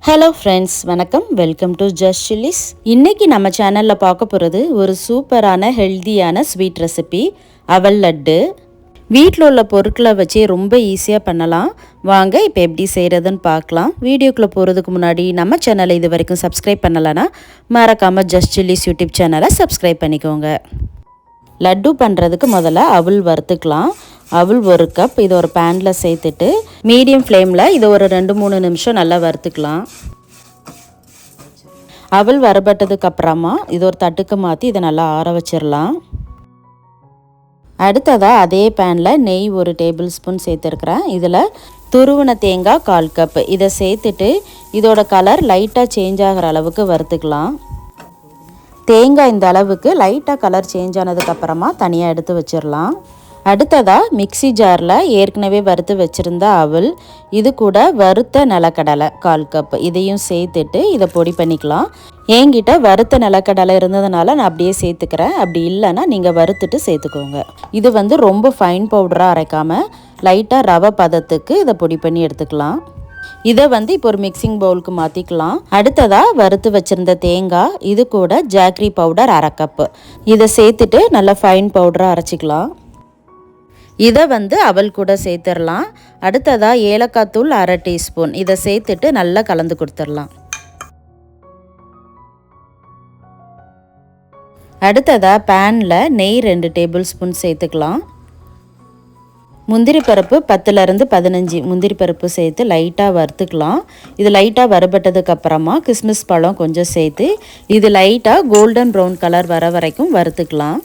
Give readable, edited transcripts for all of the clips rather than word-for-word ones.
Hello friends, வணக்கம். Welcome to just chillies. இன்றைக்கி நம்ம சேனலில் பார்க்க போகிறது ஒரு சூப்பரான ஹெல்த்தியான ஸ்வீட் ரெசிபி அவல் லட்டு. வீட்டில் உள்ள பொருட்களை வச்சு ரொம்ப ஈஸியாக பண்ணலாம். வாங்க இப்போ எப்படி செய்கிறதுன்னு பார்க்கலாம். வீடியோக்குள்ளே போகிறதுக்கு முன்னாடி நம்ம சேனலை இது வரைக்கும் சப்ஸ்கிரைப் பண்ணலைன்னா மறக்காமல் ஜஸ்ட் சில்லிஸ் யூடியூப் சேனலை சப்ஸ்கிரைப் பண்ணிக்கோங்க. லட்டு பண்ணுறதுக்கு முதல்ல அவல் வறுத்துக்கலாம். அவல் 1 கப் இதை ஒரு பேனில் சேர்த்துட்டு மீடியம் ஃப்ளேமில் இதை ஒரு 2-3 நிமிஷம் நல்லா வறுத்துக்கலாம். அவல் வறுபட்டதுக்கு அப்புறமா இது ஒரு தட்டுக்கு மாற்றி இதை நல்லா ஆற வச்சிடலாம். அடுத்ததாக அதே பேனில் நெய் 1 டேபிள் ஸ்பூன் சேர்த்துருக்குறேன். இதில் துருவின தேங்காய் 1/4 கப் இதை சேர்த்துட்டு இதோட கலர் லைட்டாக சேஞ்ச் ஆகிற அளவுக்கு வறுத்துக்கலாம். தேங்காய் இந்த அளவுக்கு லைட்டாக கலர் சேஞ்ச் ஆனதுக்கப்புறமா தனியாக எடுத்து வச்சிடலாம். அடுத்ததாக மிக்சி ஜாரில் ஏற்கனவே வறுத்து வச்சுருந்த அவல், இது கூட வறுத்த நிலக்கடலை 1/4 கப் இதையும் சேர்த்துட்டு இதை பொடி பண்ணிக்கலாம். என்கிட்ட வறுத்த நிலக்கடலை இருந்ததுனால நான் அப்படியே சேர்த்துக்கிறேன். அப்படி இல்லைன்னா நீங்கள் வறுத்துட்டு சேர்த்துக்கோங்க. இது ரொம்ப ஃபைன் பவுடராக அரைக்காமல் லைட்டாக ரவை பதத்துக்கு இதை பொடி பண்ணி எடுத்துக்கலாம். இதை இப்போ ஒரு மிக்சிங் பவுலுக்கு மாற்றிக்கலாம். அடுத்ததாக வறுத்து வச்சுருந்த தேங்காய், இது கூட ஜாக்ரி பவுடர் 1/2 கப்பு இதை சேர்த்துட்டு நல்லா ஃபைன் பவுடராக அரைச்சிக்கலாம். இதை அவல் கூட சேர்த்துடலாம். அடுத்ததாக ஏலக்காய் தூள் 1/2 டீஸ்பூன் இதை சேர்த்துட்டு நல்லா கலந்து கொடுத்துடலாம். அடுத்ததாக பேனில் நெய் 2 டேபிள் ஸ்பூன் சேர்த்துக்கலாம். முந்திரி பருப்பு 10-15 முந்திரி பருப்பு சேர்த்து லைட்டாக வறுத்துக்கலாம். இது லைட்டாக வறுபட்டதுக்கப்புறமா கிஸ்மிஸ் பழம் கொஞ்சம் சேர்த்து இது லைட்டாக கோல்டன் ப்ரௌன் கலர் வர வரைக்கும் வறுத்துக்கலாம்.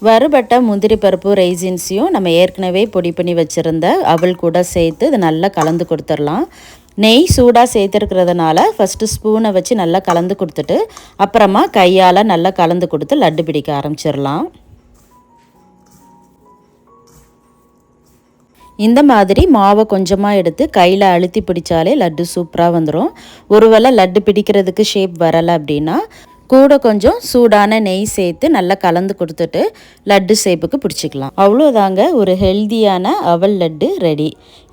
வறுபட்ட முந்திரி பருப்பு ரெய்சின்ஸையும் நம்ம ஏற்கனவே பொடி பண்ணி வச்சுருந்த அவல் கூட சேர்த்து இது நல்லா கலந்து கொடுத்துடலாம். நெய் சூடாக சேர்த்துருக்கிறதுனால ஃபஸ்ட்டு ஸ்பூனை வச்சு நல்லா கலந்து கொடுத்துட்டு அப்புறமா கையால் நல்லா கலந்து கொடுத்து லட்டு பிடிக்க ஆரம்பிச்சிடலாம். இந்த மாதிரி மாவை கொஞ்சமாக எடுத்து கையில் அழுத்தி பிடிச்சாலே லட்டு சூப்பராக வந்துடும். ஒருவேளை லட்டு பிடிக்கிறதுக்கு ஷேப் வரலை அப்படின்னா கூட கொஞ்சம் சூடான நெய் சேர்த்து நல்லா கலந்து கொடுத்துட்டு லட்டு ஷேப்புக்கு பிடிச்சிக்கலாம். அவ்வளோதாங்க, ஒரு ஹெல்தியான அவல் லட்டு ரெடி.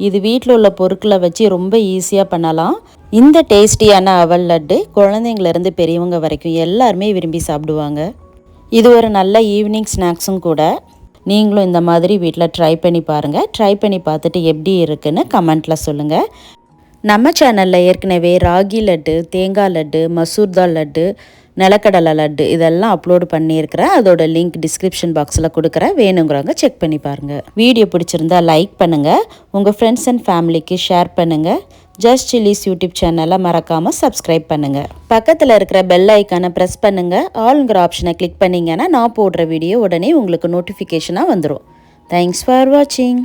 இது வீட்டில் உள்ள பொருட்களை வச்சு ரொம்ப ஈஸியாக பண்ணலாம். இந்த டேஸ்டியான அவல் லட்டு குழந்தைங்கள்லேருந்து பெரியவங்க வரைக்கும் எல்லாருமே விரும்பி சாப்பிடுவாங்க. இது ஒரு நல்ல ஈவினிங் ஸ்நாக்ஸும் கூட. நீங்களும் இந்த மாதிரி வீட்டில் ட்ரை பண்ணி பாருங்கள். ட்ரை பண்ணி பார்த்துட்டு எப்படி இருக்குன்னு கமெண்ட்டில் சொல்லுங்கள். நம்ம சேனலில் ஏற்கனவே ராகி லட்டு, தேங்காய் லட்டு, மசூர் தால் லட்டு, நிலக்கடலை லட்டு இதெல்லாம் அப்லோடு பண்ணியிருக்கிறேன். அதோட லிங்க் டிஸ்கிரிப்ஷன் பாக்ஸில் கொடுக்குறேன். வேணுங்கிறவங்க செக் பண்ணி பாருங்கள். வீடியோ பிடிச்சிருந்தா லைக் பண்ணுங்கள். உங்கள் ஃப்ரெண்ட்ஸ் அண்ட் ஃபேமிலிக்கு ஷேர் பண்ணுங்கள். ஜஸ்ட் சில்லிஸ் யூடியூப் சேனலை மறக்காமல் சப்ஸ்கிரைப் பண்ணுங்கள். பக்கத்தில் இருக்கிற பெல் ஐக்கானை ப்ரெஸ் பண்ணுங்கள். ஆல்ங்கிற ஆப்ஷனை கிளிக் பண்ணிங்கன்னா நான் போடுற வீடியோ உடனே உங்களுக்கு நோட்டிஃபிகேஷனாக வந்துடும். தேங்க்ஸ் ஃபார் வாட்சிங்.